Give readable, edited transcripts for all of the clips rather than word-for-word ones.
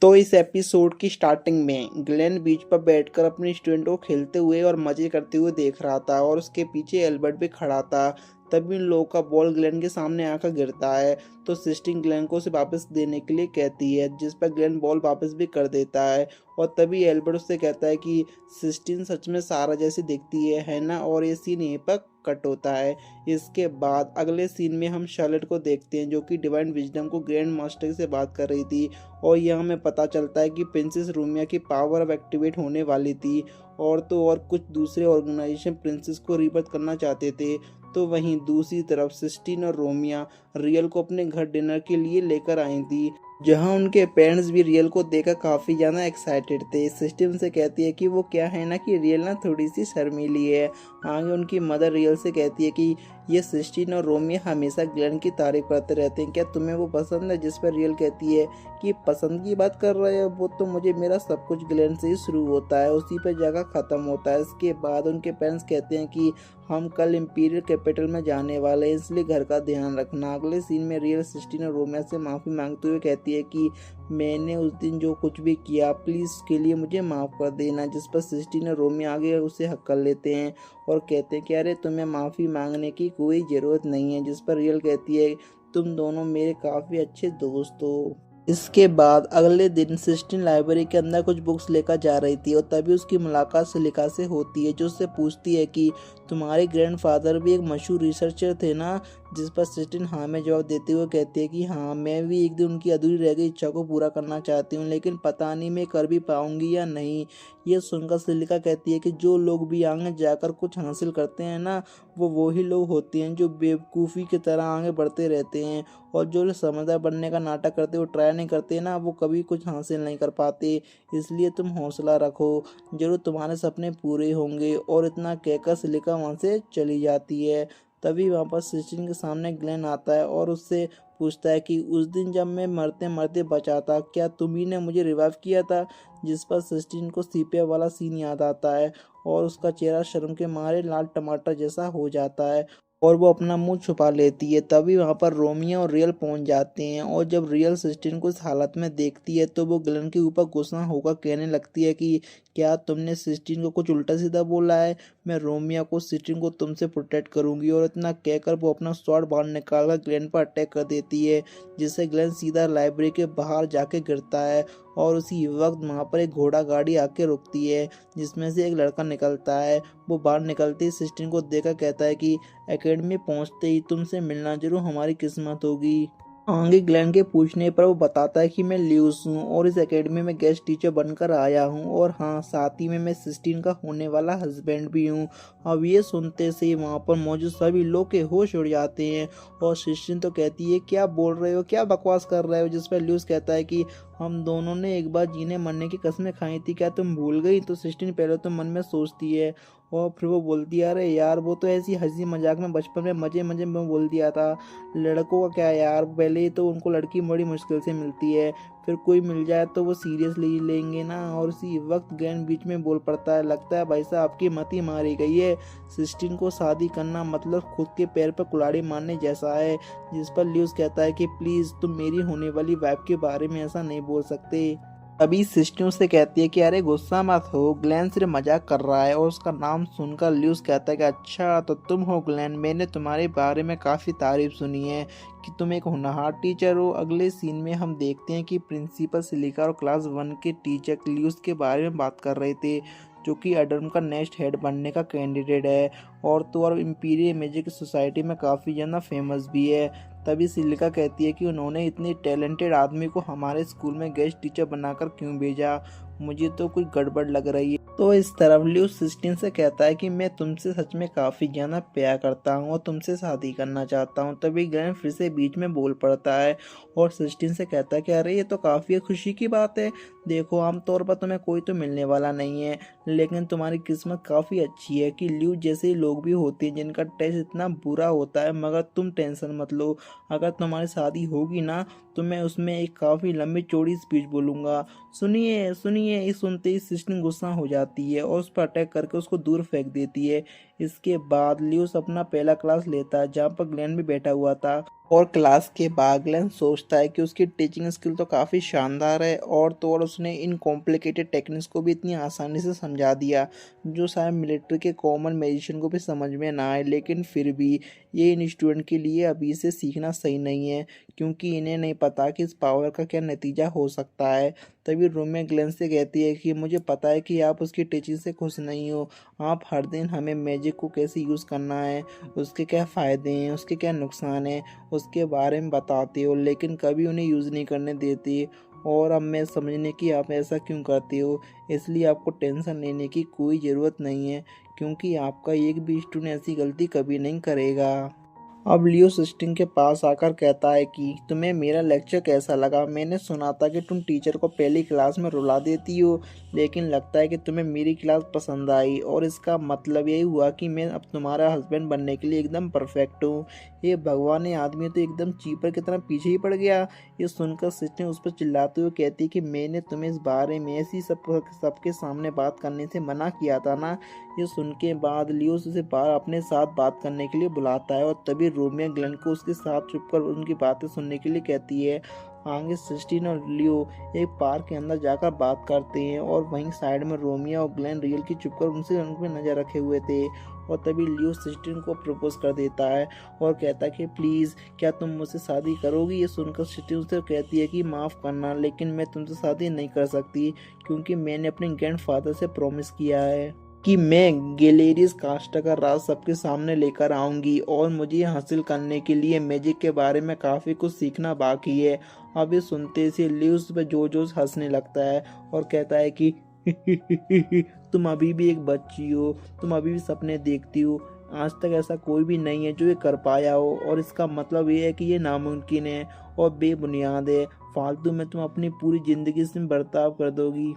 तो इस एपिसोड की स्टार्टिंग में ग्लेन बीच पर बैठकर अपने स्टूडेंट को खेलते हुए और मजे करते हुए देख रहा था और उसके पीछे एल्बर्ट भी खड़ा था। तभी उन लोगों का बॉल ग्लेन के सामने आकर गिरता है तो सिस्टीन ग्लेन को उसे वापस देने के लिए कहती है, जिस पर ग्लेन बॉल वापस भी कर देता है। और तभी एल्बर्ट उससे कहता है कि सिस्टीन सच में सारा जैसी दिखती है ना। और ये सीन यहीं पर कट होता है। इसके बाद अगले सीन में हम शार्लेट को देखते हैं जो कि डिवाइन विजडम को ग्रैंड मास्टर से बात कर रही थी। और यह हमें पता चलता है कि प्रिंसेस रूमिया की पावर अब एक्टिवेट होने वाली थी। और तो और कुछ दूसरे ऑर्गेनाइजेशन प्रिंसेस को रिबर्थ करना चाहते थे। तो वहीं दूसरी तरफ सिस्टीन और रोमिया रियल को अपने घर डिनर के लिए लेकर आई थी, जहां उनके पेरेंट्स भी रियल को देखकर काफ़ी ज़्यादा एक्साइटेड थे। सिस्टीन से कहती है कि वो क्या है ना कि रियल ना थोड़ी सी शर्मीली है। आगे उनकी मदर रियल से कहती है कि ये सिस्टीन और रोमिया हमेशा ग्लेन की तारीफ करते रहते हैं, क्या तुम्हें वो पसंद है? जिस पर रियल कहती है कि पसंद की बात कर रहे हो, वो तो मुझे मेरा सब कुछ ग्लेन से ही शुरू होता है, उसी पर जगह ख़त्म होता है। इसके बाद उनके पेरेंट्स कहते हैं कि हम कल इम्पीरियल कैपिटल में जाने वाले हैं, इसलिए घर का ध्यान रखना। अगले सीन में रियल सिस्टीन और रोमिया से माफ़ी मांगते हुए कहती है कि मैंने उस दिन जो कुछ भी किया प्लीज़ उसके लिए मुझे माफ़ कर देना। जिस पर सिस्टीन और रोमिया आगे उसे हक कर लेते हैं और कहते हैं कि अरे तुम्हें माफ़ी मांगने की कोई ज़रूरत नहीं है। जिस पर रियल कहती है तुम दोनों मेरे काफ़ी अच्छे दोस्त हो। इसके बाद अगले दिन सिस्टीन लाइब्रेरी के अंदर कुछ बुक्स लेकर जा रही थी और तभी उसकी मुलाकात सिलिका से होती है, जो उससे पूछती है कि तुम्हारे ग्रैंडफादर भी एक मशहूर रिसर्चर थे ना। जिस पर सिस्टीन हाँ में जवाब देते हुए कहती है कि हाँ, मैं भी एक दिन उनकी अधूरी रह गई इच्छा को पूरा करना चाहती हूँ, लेकिन पता नहीं मैं कर भी पाऊंगी या नहीं। ये सुनकर सिलिका कहती है कि जो लोग भी आगे जाकर कुछ हासिल करते हैं ना, वो वही लोग होते हैं जो बेवकूफ़ी की तरह आगे बढ़ते रहते हैं। और जो लोग समझदार बनने का नाटक करते वो ट्राई नहीं करते ना, वो कभी कुछ हासिल नहीं कर पाते। इसलिए तुम हौसला रखो, जरूर तुम्हारे सपने पूरे होंगे। और इतना कहकर सिलिका वहाँ से चली जाती है। तभी वहाँ पर सिस्टीन के सामने ग्लेन आता है और उससे पूछता है कि उस दिन जब मैं मरते मरते बचा था, क्या तुम ही ने मुझे रिवाइव किया था? जिस पर सिस्टीन को सीपिया वाला सीन याद आता है और उसका चेहरा शर्म के मारे लाल टमाटर जैसा हो जाता है और वो अपना मुंह छुपा लेती है। तभी वहाँ पर रोमियो और रियल पहुँच जाते हैं और जब रियल सिस्टीन को इस हालत में देखती है तो वो ग्लेन के ऊपर गुस्सा होकर कहने लगती है कि क्या तुमने सिस्टीन को कुछ उल्टा सीधा बोला है? मैं रोमियो को सिस्टीन को तुमसे प्रोटेक्ट करूंगी। और इतना कहकर वो अपना स्वॉर्ड बाहर निकालकर ग्लेन पर अटैक कर देती है, जिससे ग्लेन सीधा लाइब्रेरी के बाहर जाके गिरता है। और उसी वक्त वहाँ पर एक घोड़ा गाड़ी आके रुकती है, जिसमें से एक लड़का निकलता है। वो बाहर निकलते ही सिस्टीन को देखकर कहता है कि एकेडमी पहुंचते ही तुमसे मिलना जरूर हमारी किस्मत होगी। आगे ग्लेन के पूछने पर वो बताता है कि मैं ल्यूस हूँ और इस एकेडमी में गेस्ट टीचर बनकर आया हूँ, और हाँ, साथ ही में मैं सिस्टीन का होने वाला हस्बैंड भी हूँ। अब ये सुनते से वहाँ पर मौजूद सभी लोग के होश उड़ जाते हैं और सिस्टीन तो कहती है क्या बोल रहे हो, क्या बकवास कर रहे हो? जिस पर ल्यूस कहता है कि हम दोनों ने एक बार जीने मरने की कस्में खाई थी, क्या तुम भूल गई? तो सिस्टीन पहले तो मन में सोचती है और फिर वो बोलती है अरे यार, वो तो ऐसी हंसी मजाक में बचपन में मजे मजे में बोल दिया था। लड़कों का क्या यार, पहले ही तो उनको लड़की बड़ी मुश्किल से मिलती है, फिर कोई मिल जाए तो वो सीरियसली लेंगे ना। और उसी वक्त ग्लेन बीच में बोल पड़ता है लगता है भाई साहब आपकी मती मारी गई है, सिस्टीन को शादी करना मतलब खुद के पैर पर कुल्हाड़ी मारने जैसा है। जिस पर ल्यूस कहता है कि प्लीज़ तुम मेरी होने वाली वाइफ के बारे में ऐसा नहीं बोल सकते। तभी सिस्टम से कहती है कि अरे गुस्सा मत हो, ग्लेन सिर्फ मजाक कर रहा है। और उसका नाम सुनकर ल्यूस कहता है कि अच्छा तो तुम हो ग्लेन, मैंने तुम्हारे बारे में काफ़ी तारीफ सुनी है कि तुम एक होनहार टीचर हो। अगले सीन में हम देखते हैं कि प्रिंसिपल सिलिका और क्लास 1 के टीचर ल्यूस के बारे में बात कर रहे थे, जो कि एडम का नेक्स्ट हेड बनने का कैंडिडेट है और तो और इम्पीरियल मैजिक सोसाइटी में काफ़ी ज़्यादा फेमस भी है। तभी सिलिका कहती है कि उन्होंने इतने टैलेंटेड आदमी को हमारे स्कूल में गेस्ट टीचर बनाकर क्यों भेजा, मुझे तो कुछ गड़बड़ लग रही है। तो इस तरफ ल्यूस सिस्टीन से कहता है कि मैं तुमसे सच में काफ़ी ज़्यादा प्यार करता हूँ और तुमसे शादी करना चाहता हूँ। तभी ग्लेन फिर से बीच में बोल पड़ता है और सिस्टीन से कहता है कि अरे ये तो काफ़ी खुशी की बात है, देखो आमतौर पर तुम्हें कोई तो मिलने वाला नहीं है, लेकिन तुम्हारी किस्मत काफ़ी अच्छी है कि ल्यूस जैसे लोग भी होते हैं जिनका टेस्ट इतना बुरा होता है। मगर तुम टेंशन मत लो, अगर तुम्हारी शादी होगी ना तो मैं उसमें एक काफ़ी लंबी चौड़ी स्पीच बोलूँगा। सुनिए सुनिए, इस सुनते ही सिस्टीन गुस्सा हो जाती है और उस पर अटैक करके उसको दूर फेंक देती है। इसके बाद ल्यूस अपना पहला क्लास लेता है जहाँ पर ग्लेन भी बैठा हुआ था और क्लास के बाद ग्लेन सोचता है कि उसकी टीचिंग स्किल तो काफ़ी शानदार है, और तो और उसने इन कॉम्प्लिकेटेड टेक्निक्स को भी इतनी आसानी से समझा दिया जो शायद मिलिट्री के कॉमन मैजिशियन को भी समझ में ना आए। लेकिन फिर भी ये इन स्टूडेंट के लिए अभी से सीखना सही नहीं है, क्योंकि इन्हें नहीं पता कि इस पावर का क्या नतीजा हो सकता है। तभी रोमियो ग्लेन से कहती है कि मुझे पता है कि आप उसकी टीचिंग से खुश नहीं हो। आप हर दिन हमें मैजिक को कैसे यूज़ करना है, उसके क्या फ़ायदे हैं, उसके क्या नुकसान हैं, उसके बारे में बताती हो, लेकिन कभी उन्हें यूज़ नहीं करने देती। और अब मैं समझने की आप ऐसा क्यों करती हो, इसलिए आपको टेंशन लेने की कोई ज़रूरत नहीं है, क्योंकि आपका एक भी स्टूडेंट ऐसी गलती कभी नहीं करेगा। अब लियो सिस्टिन के पास आकर कहता है कि तुम्हें मेरा लेक्चर कैसा लगा। मैंने सुना था कि तुम टीचर को पहली क्लास में रुला देती हो, लेकिन लगता है कि तुम्हें मेरी क्लास पसंद आई, और इसका मतलब यही हुआ कि मैं अब तुम्हारा हस्बैंड बनने के लिए एकदम परफेक्ट हूँ। ये भगवान, ये आदमी तो एकदम चीपर की तरह पीछे ही पड़ गया। ये सुनकर सिस्टिन उस पर चिल्लाते हुए कहती कि मैंने तुम्हें इस बारे में ऐसी सबके सामने बात करने से मना किया था ना। ये सुन के बाद लियो उसे बाहर अपने साथ बात करने के लिए बुलाता है, और तभी रोमियो ग्लेन को उसके साथ छुपकर उनकी बातें सुनने के लिए कहती है। आगे सिस्टीन और लियो एक पार्क के अंदर जाकर बात करते हैं, और वहीं साइड में रोमियो और ग्लेन रियल की छुपकर उनसे उन पर नजर रखे हुए थे। और तभी लियो सिस्टीन को प्रपोज कर देता है और कहता है कि प्लीज़ क्या तुम मुझसे शादी करोगी। ये सुनकर सिस्टीन उसे कहती है कि माफ़ करना, लेकिन मैं तुमसे शादी नहीं कर सकती, क्योंकि मैंने अपने ग्रैंडफादर से प्रॉमिस किया है कि मैं गैलेरियस कास्टा का राज सबके सामने लेकर आऊंगी, और मुझे हासिल करने के लिए मैजिक के बारे में काफ़ी कुछ सीखना बाकी है। अब ये सुनते से लियोस पे जोर जोर से हंसने लगता है और कहता है कि तुम अभी भी एक बच्ची हो, तुम अभी भी सपने देखती हो। आज तक ऐसा कोई भी नहीं है जो ये कर पाया हो, और इसका मतलब ये है कि ये नामुमकिन है और बेबुनियाद है। फालतू में तुम अपनी पूरी ज़िंदगी से बर्ताव कर दोगी,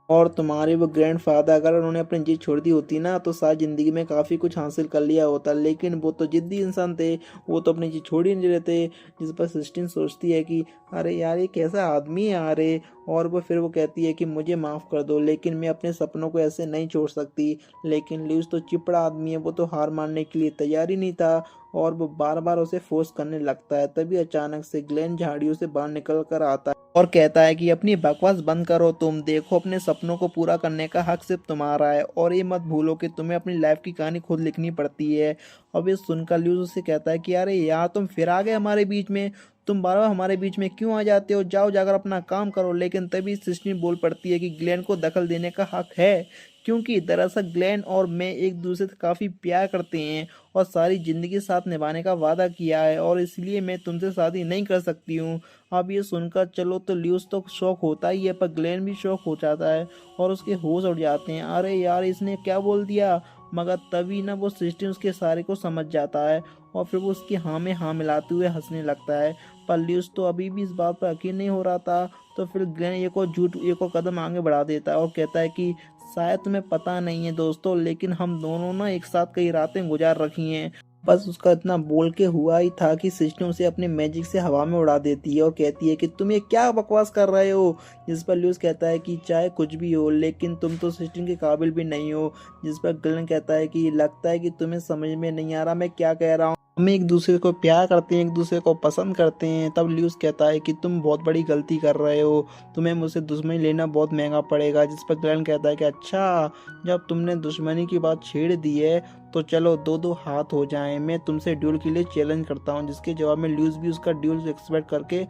और तुम्हारे वो ग्रैंडफादर अगर उन्होंने अपनी जिद छोड़ दी होती ना, तो शायद ज़िंदगी में काफ़ी कुछ हासिल कर लिया होता। लेकिन वो तो जिद्दी इंसान थे, वो तो अपनी जिद छोड़ ही नहीं रहते। जिस पर सिस्टीन सोचती है कि अरे यार, ये कैसा आदमी है यार ये। और वो फिर वो कहती है कि मुझे माफ़ कर दो, लेकिन मैं अपने सपनों को ऐसे नहीं छोड़ सकती। लेकिन ल्यूस तो चिपड़ा आदमी है, वो तो हार मानने के लिए तैयार ही नहीं था, और वो बार बार उसे फोर्स करने लगता है। तभी अचानक से ग्लेन झाड़ियों से बाहर निकल कर आता है और कहता है कि अपनी बकवास बंद करो, तुम देखो अपने सपनों को पूरा करने का हक सिर्फ तुम्हारा है, और ये मत भूलो कि तुम्हें अपनी लाइफ की कहानी खुद लिखनी पड़ती है। अब ये सुनकर ल्यूस उससे कहता है कि अरे यार, तुम फिर आ गए हमारे बीच में, तुम बार बार हमारे बीच में क्यों आ जाते हो, जाओ जाकर अपना काम करो। लेकिन तभी सिस्टीन बोल पड़ती है कि ग्लेन को दखल देने का हक है, क्योंकि दरअसल ग्लेन और मैं एक दूसरे से काफ़ी प्यार करते हैं और सारी ज़िंदगी साथ निभाने का वादा किया है, और इसलिए मैं तुमसे शादी नहीं कर सकती हूँ। अब ये सुनकर चलो तो ल्यूस तो शौक होता ही है, पर ग्लेन भी शौक हो जाता है और उसके होश उड़ जाते हैं। अरे यार, इसने क्या बोल दिया। मगर तभी ना वो सिस्टम उसके सारे को समझ जाता है, और फिर वो उसकी हाँ में हाँ मिलाते हुए हंसने लगता है। पर ल्यूस तो अभी भी इस बात पर यकीन नहीं हो रहा था। तो फिर ग्लेन एक और कदम आगे बढ़ा देता है और कहता है कि शायद तुम्हें पता नहीं है दोस्तों, लेकिन हम दोनों ना एक साथ कई रातें गुजार रखी हैं। बस उसका इतना बोल के हुआ ही था कि सिस्टम उसे अपने मैजिक से हवा में उड़ा देती है और कहती है कि तुम ये क्या बकवास कर रहे हो। जिस पर ल्यूस कहता है कि चाहे कुछ भी हो, लेकिन तुम तो सिस्टम के काबिल भी नहीं हो। जिस पर ग्लेन कहता है कि लगता है कि तुम्हें समझ में नहीं आ रहा मैं क्या कह रहा हूँ। हम एक दूसरे को प्यार करते हैं, एक दूसरे को पसंद करते हैं। तब ल्यूस कहता है कि तुम बहुत बड़ी गलती कर रहे हो, तुम्हें मुझसे दुश्मनी लेना बहुत महंगा पड़ेगा। जिस पर ग्लेन कहता है कि अच्छा, जब तुमने दुश्मनी की बात छेड़ दी है तो चलो दो दो हाथ हो जाएं, मैं तुमसे ड्यूल के लिए चैलेंज करता हूँ। जिसके जवाब में ल्यूस भी उसका ड्यूल एक्सपेक्ट करके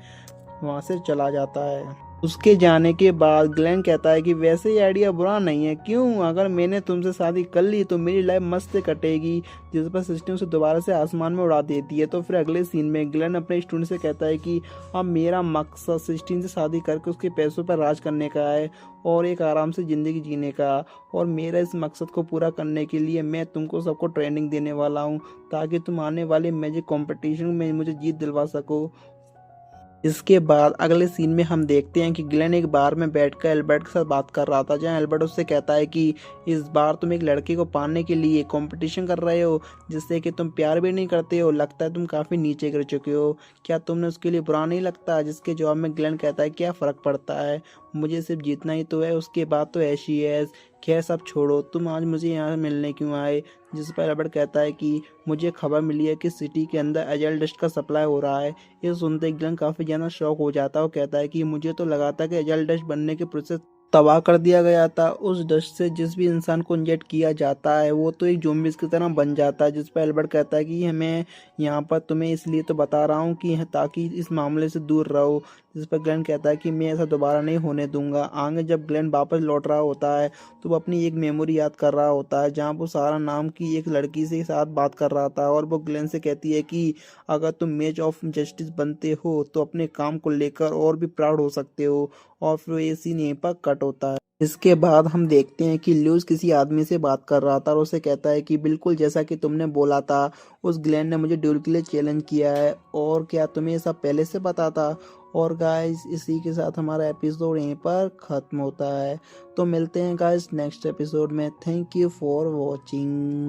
वहाँ से चला जाता है। उसके जाने के बाद ग्लेन कहता है कि वैसे ये आइडिया बुरा नहीं है, क्यों, अगर मैंने तुमसे शादी कर ली तो मेरी लाइफ मस्त से कटेगी। जिस पर सिस्टम से दोबारा से आसमान में उड़ा देती है। तो फिर अगले सीन में ग्लेन अपने स्टूडेंट से कहता है कि अब मेरा मकसद सिस्टीन से शादी करके उसके पैसों पर राज करने का है और एक आराम से ज़िंदगी जीने का। और मेरा इस मकसद को पूरा करने के लिए मैं तुमको सबको ट्रेनिंग देने वाला हूँ, ताकि तुम आने वाले मैजिक कंपटीशन में मुझे जीत दिलवा सको। इसके बाद अगले सीन में हम देखते हैं कि ग्लेन एक बार में बैठकर एल्बर्ट के साथ बात कर रहा था, जहां एल्बर्ट उससे कहता है कि इस बार तुम एक लड़की को पाने के लिए कंपटीशन कर रहे हो जिससे कि तुम प्यार भी नहीं करते हो, लगता है तुम काफ़ी नीचे गिर चुके हो, क्या तुमने उसके लिए बुरा नहीं लगता। जिसके जवाब में ग्लेन कहता है क्या फ़र्क पड़ता है, मुझे सिर्फ जीतना ही तो है, उसके बाद तो ऐशी है। खैर सब छोड़ो, तुम आज मुझे यहाँ मिलने क्यों आए? जिस पर एल्बर्ट कहता है कि मुझे खबर मिली है कि सिटी के अंदर एजेल डस्ट का सप्लाई हो रहा है। ये सुनते ग्लेन काफ़ी ज़्यादा शॉक हो जाता है और कहता है कि मुझे तो लगा था कि एजेल डस्ट बनने के प्रोसेस तबाह कर दिया गया था। उस डस्ट से जिस भी इंसान को इंजेक्ट किया जाता है वो तो एक ज़ॉम्बीज़ की तरह बन जाता है। जिस पर एल्बर्ट कहता है कि मैं यहाँ पर तुम्हें इसलिए तो बता रहा हूँ कि ताकि इस मामले से दूर रहो। जिस पर ग्लेन कहता है कि मैं ऐसा दोबारा नहीं होने दूंगा। आगे जब ग्लेन वापस लौट रहा होता है तो वो अपनी एक मेमोरी याद कर रहा होता है जहाँ वो सारा नाम की एक लड़की से साथ बात कर रहा था और वो ग्लेन से कहती है कि अगर तुम मेज ऑफ जस्टिस बनते हो तो अपने काम को लेकर और भी प्राउड हो सकते हो। और फिर ये सीन यहीं पर कट होता है। इसके बाद हम देखते हैं कि ल्यूस किसी आदमी से बात कर रहा था और उसे कहता है कि बिल्कुल जैसा कि तुमने बोला था, उस ग्लेन ने मुझे ड्यूल के लिए चैलेंज किया है। और क्या तुम्हें ये सब पहले से पता था? और गाइस इसी के साथ हमारा एपिसोड यहीं पर ख़त्म होता है। तो मिलते हैं गाइस नेक्स्ट एपिसोड में। Thank you for watching.